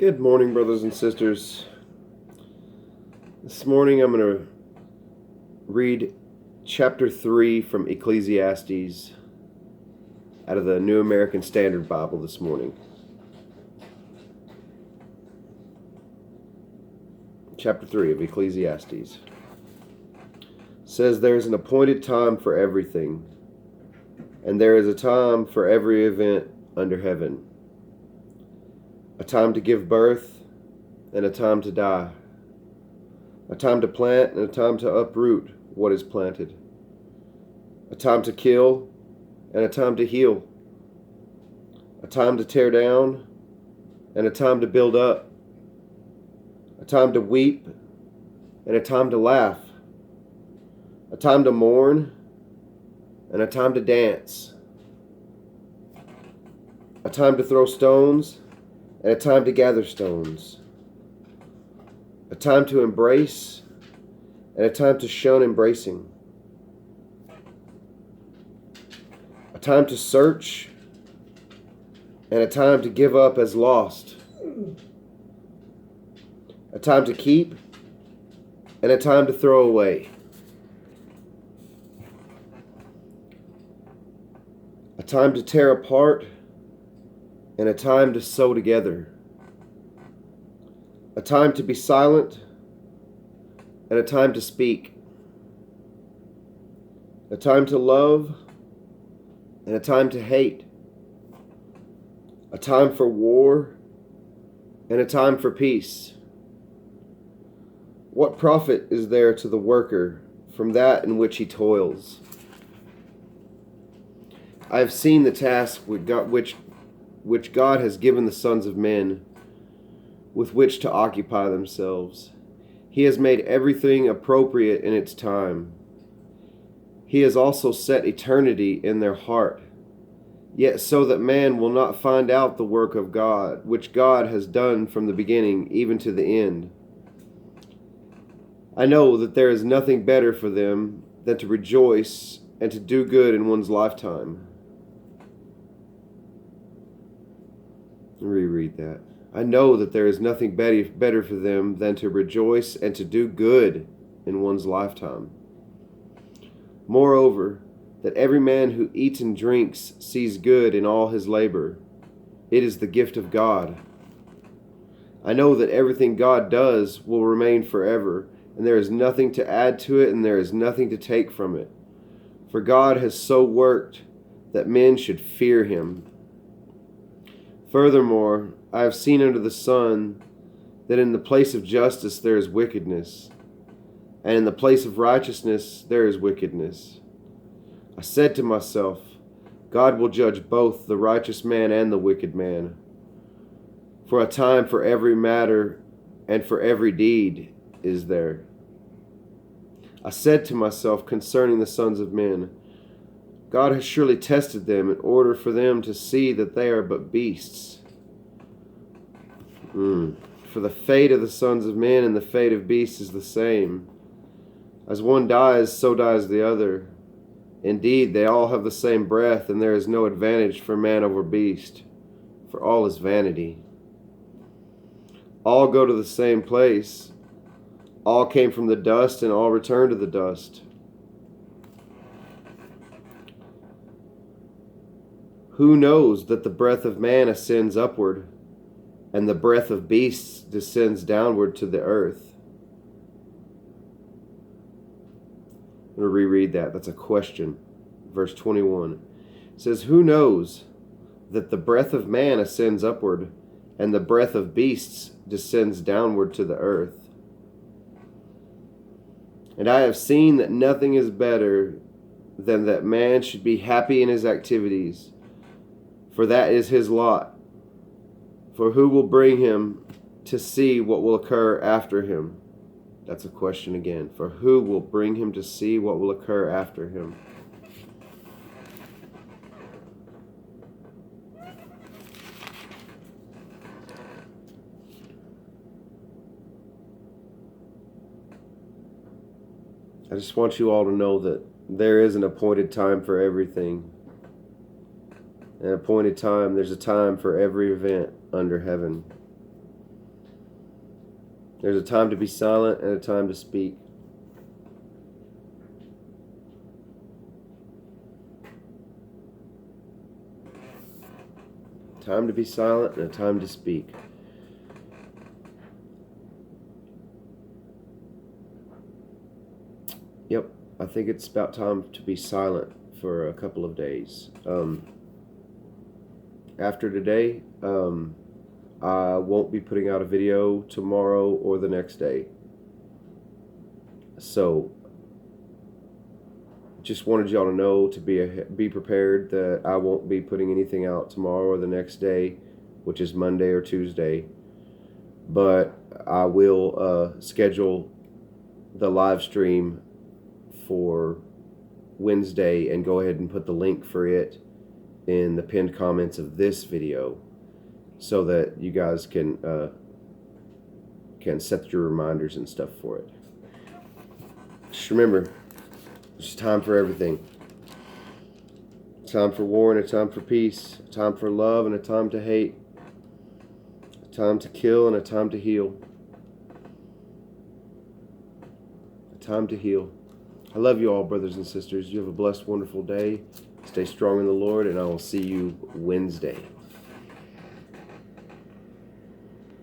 Good morning, brothers and sisters. This morning I'm going to read chapter 3 from Ecclesiastes out of the New American Standard Bible this morning. Chapter 3 of Ecclesiastes says, "There is an appointed time for everything, and there is a time for every event under heaven. A time to give birth and a time to die. A time to plant and a time to uproot what is planted. A time to kill and a time to heal. A time to tear down and a time to build up. A time to weep and a time to laugh. A time to mourn and a time to dance. A time to throw stones and a time to gather stones. A time to embrace and a time to shun embracing. A time to search and a time to give up as lost. A time to keep and a time to throw away. A time to tear apart and a time to sew together. A time to be silent and a time to speak. A time to love and a time to hate. A time for war and a time for peace. What profit is there to the worker from that in which he toils? I have seen the task which God has given the sons of men with which to occupy themselves. He has made everything appropriate in its time. He has also set eternity in their heart, yet so that man will not find out the work of God, which God has done from the beginning even to the end. I know that there is nothing better for them than to rejoice and to do good in one's lifetime." Reread that. I know that there is nothing better for them than to rejoice and to do good in one's lifetime. Moreover, that every man who eats and drinks sees good in all his labor. It is the gift of God. I know that everything God does will remain forever, and there is nothing to add to it, and there is nothing to take from it. For God has so worked that men should fear him. Furthermore, I have seen under the sun that in the place of justice there is wickedness, and in the place of righteousness there is wickedness. I said to myself, God will judge both the righteous man and the wicked man. For a time for every matter and for every deed is there. I said to myself concerning the sons of men, God has surely tested them in order for them to see that they are but beasts. For the fate of the sons of men and the fate of beasts is the same. As one dies, so dies the other. Indeed, they all have the same breath, and there is no advantage for man over beast, for all is vanity. All go to the same place. All came from the dust, and all return to the dust. Who knows that the breath of man ascends upward, and the breath of beasts descends downward to the earth? I'm going to reread that. That's a question. Verse 21. It says, "Who knows that the breath of man ascends upward, and the breath of beasts descends downward to the earth? And I have seen that nothing is better than that man should be happy in his activities, for that is his lot. For who will bring him to see what will occur after him?" That's a question again. For who will bring him to see what will occur after him? I just want you all to know that there is an appointed time for everything. An appointed time, there's a time for every event under heaven. There's a time to be silent and a time to speak. Time to be silent and a time to speak. Yep, I think it's about time to be silent for a couple of days. After today, I won't be putting out a video tomorrow or the next day. So, just wanted y'all to know to be prepared that I won't be putting anything out tomorrow or the next day, which is Monday or Tuesday. But I will schedule the live stream for Wednesday and go ahead and put the link for it in the pinned comments of this video so that you guys can set your reminders and stuff for it. Just remember, there's time for everything. A time for war and a time for peace. A time for love and a time to hate. A time to kill and a time to heal. A time to heal. I love you all, brothers and sisters. You have a blessed, wonderful day. Stay strong in the Lord, and I will see you Wednesday.